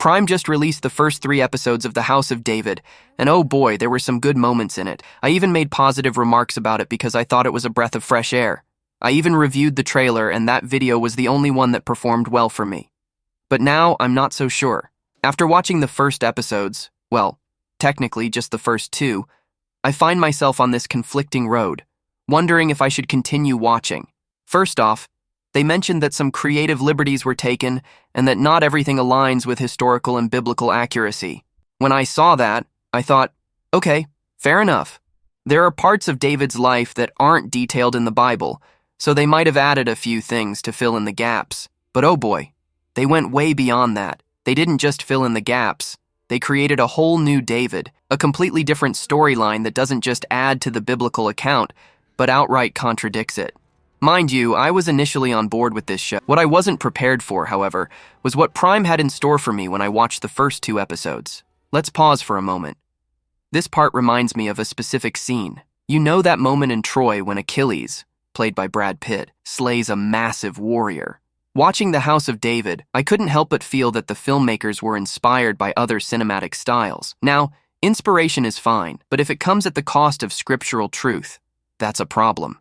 Prime just released the first 3 episodes of The House of David, and oh boy, there were some good moments in it. I even made positive remarks about it because I thought it was a breath of fresh air. I even reviewed the trailer, and that video was the only one that performed well for me. But now, I'm not so sure. After watching the first episodes, well, technically just the first 2, I find myself on this conflicting road, wondering if I should continue watching. First off, they mentioned that some creative liberties were taken and that not everything aligns with historical and biblical accuracy. When I saw that, I thought, okay, fair enough. There are parts of David's life that aren't detailed in the Bible, so they might have added a few things to fill in the gaps. But oh boy, they went way beyond that. They didn't just fill in the gaps. They created a whole new David, a completely different storyline that doesn't just add to the biblical account, but outright contradicts it. Mind you, I was initially on board with this show. What I wasn't prepared for, however, was what Prime had in store for me when I watched the first 2 episodes. Let's pause for a moment. This part reminds me of a specific scene. You know that moment in Troy when Achilles, played by Brad Pitt, slays a massive warrior. Watching The House of David, I couldn't help but feel that the filmmakers were inspired by other cinematic styles. Now, inspiration is fine, but if it comes at the cost of scriptural truth, that's a problem.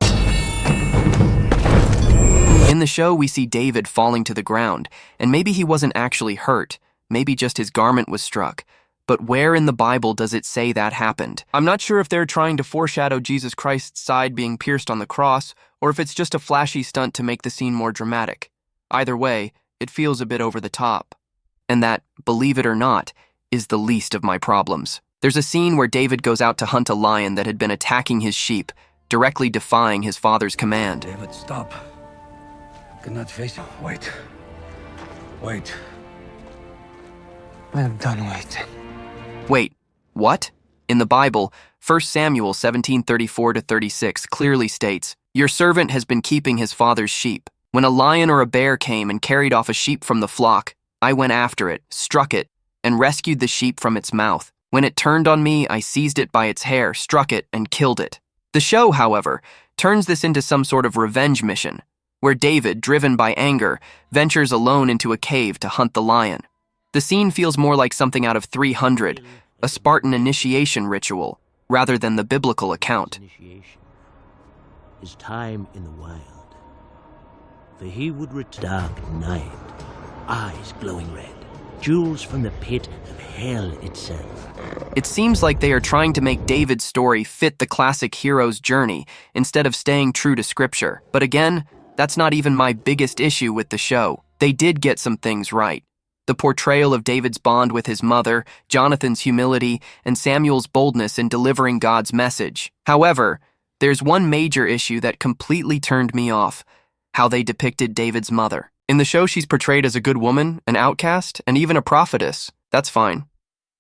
In the show, we see David falling to the ground, and maybe he wasn't actually hurt, maybe just his garment was struck. But where in the Bible does it say that happened? I'm not sure if they're trying to foreshadow Jesus Christ's side being pierced on the cross, or if it's just a flashy stunt to make the scene more dramatic. Either way, it feels a bit over the top. And that, believe it or not, is the least of my problems. There's a scene where David goes out to hunt a lion that had been attacking his sheep, directly defying his father's command. David, stop. I cannot face him. Wait. Wait. I am done waiting. Wait, what? In the Bible, 1 Samuel 17:34-36 clearly states, "Your servant has been keeping his father's sheep. When a lion or a bear came and carried off a sheep from the flock, I went after it, struck it, and rescued the sheep from its mouth. When it turned on me, I seized it by its hair, struck it, and killed it." The show, however, turns this into some sort of revenge mission, where David, driven by anger, ventures alone into a cave to hunt the lion. The scene feels more like something out of 300, a Spartan initiation ritual, rather than the biblical account. Initiation. His time in the wild. For he would return dark night, eyes glowing red, jewels from the pit of hell itself. It seems like they are trying to make David's story fit the classic hero's journey instead of staying true to scripture. But again, that's not even my biggest issue with the show. They did get some things right. The portrayal of David's bond with his mother, Jonathan's humility, and Samuel's boldness in delivering God's message. However, there's one major issue that completely turned me off: how they depicted David's mother. In the show, she's portrayed as a good woman, an outcast, and even a prophetess. That's fine.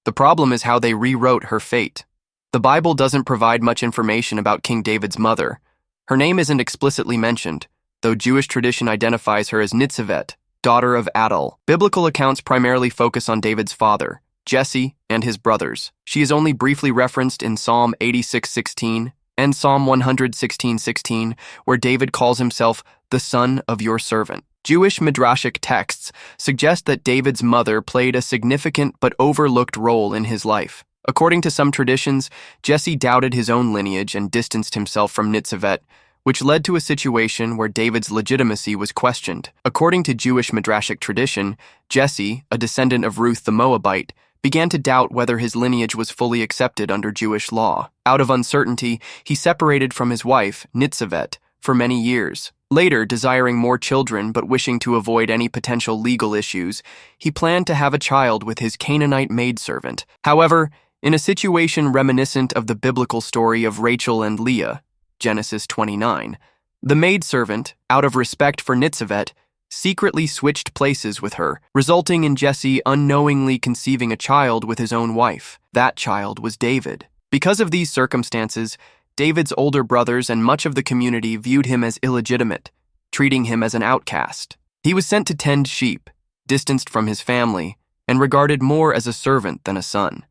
The problem is how they rewrote her fate. The Bible doesn't provide much information about King David's mother. Her name isn't explicitly mentioned, though Jewish tradition identifies her as Nitzevet, daughter of Adal. Biblical accounts primarily focus on David's father, Jesse, and his brothers. She is only briefly referenced in Psalm 86:16 and Psalm 116:16, where David calls himself the son of your servant. Jewish midrashic texts suggest that David's mother played a significant but overlooked role in his life. According to some traditions, Jesse doubted his own lineage and distanced himself from Nitzevet, which led to a situation where David's legitimacy was questioned. According to Jewish midrashic tradition, Jesse, a descendant of Ruth the Moabite, began to doubt whether his lineage was fully accepted under Jewish law. Out of uncertainty, he separated from his wife, Nitzevet, for many years. Later, desiring more children but wishing to avoid any potential legal issues, he planned to have a child with his Canaanite maidservant. However, in a situation reminiscent of the biblical story of Rachel and Leah, Genesis 29, the maidservant, out of respect for Nitzevet, secretly switched places with her, resulting in Jesse unknowingly conceiving a child with his own wife. That child was David. Because of these circumstances, David's older brothers and much of the community viewed him as illegitimate, treating him as an outcast. He was sent to tend sheep, distanced from his family, and regarded more as a servant than a son.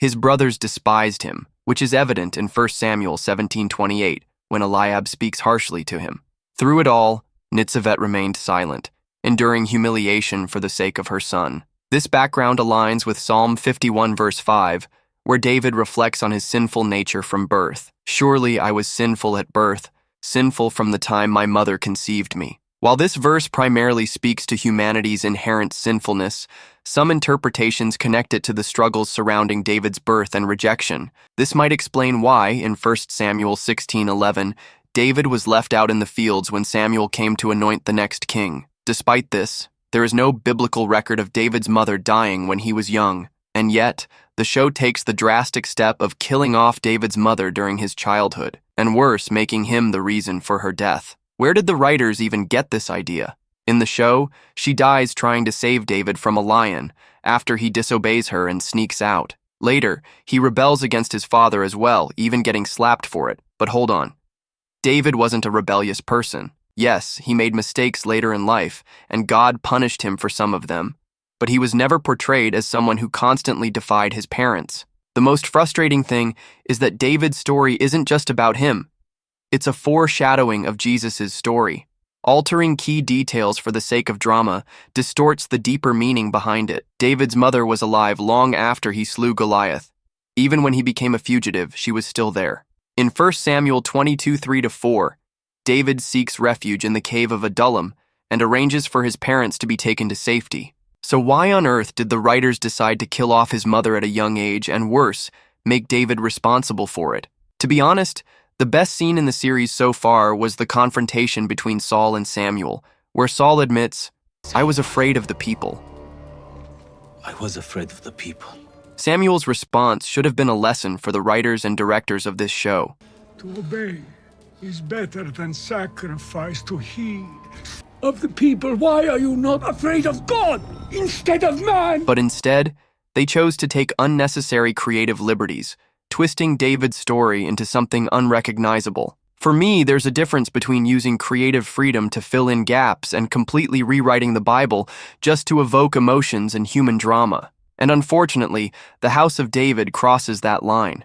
His brothers despised him, which is evident in 1 Samuel 17:28, when Eliab speaks harshly to him. Through it all, Nitzevet remained silent, enduring humiliation for the sake of her son. This background aligns with Psalm 51 verse 5, where David reflects on his sinful nature from birth. Surely I was sinful at birth, sinful from the time my mother conceived me. While this verse primarily speaks to humanity's inherent sinfulness, some interpretations connect it to the struggles surrounding David's birth and rejection. This might explain why, in 1 Samuel 16:11, David was left out in the fields when Samuel came to anoint the next king. Despite this, there is no biblical record of David's mother dying when he was young, and yet, the show takes the drastic step of killing off David's mother during his childhood, and worse, making him the reason for her death. Where did the writers even get this idea? In the show, she dies trying to save David from a lion after he disobeys her and sneaks out. Later, he rebels against his father as well, even getting slapped for it. But hold on. David wasn't a rebellious person. Yes, he made mistakes later in life, and God punished him for some of them. But he was never portrayed as someone who constantly defied his parents. The most frustrating thing is that David's story isn't just about him. It's a foreshadowing of Jesus' story. Altering key details for the sake of drama distorts the deeper meaning behind it. David's mother was alive long after he slew Goliath. Even when he became a fugitive, she was still there. In 1 Samuel 22:3-4, David seeks refuge in the cave of Adullam and arranges for his parents to be taken to safety. So why on earth did the writers decide to kill off his mother at a young age and worse, make David responsible for it? To be honest, the best scene in the series so far was the confrontation between Saul and Samuel, where Saul admits, "I was afraid of the people." I was afraid of the people. Samuel's response should have been a lesson for the writers and directors of this show. To obey is better than sacrifice. To heed of the people. Why are you not afraid of God instead of man? But instead, they chose to take unnecessary creative liberties, twisting David's story into something unrecognizable. For me, there's a difference between using creative freedom to fill in gaps and completely rewriting the Bible just to evoke emotions and human drama. And unfortunately, the House of David crosses that line.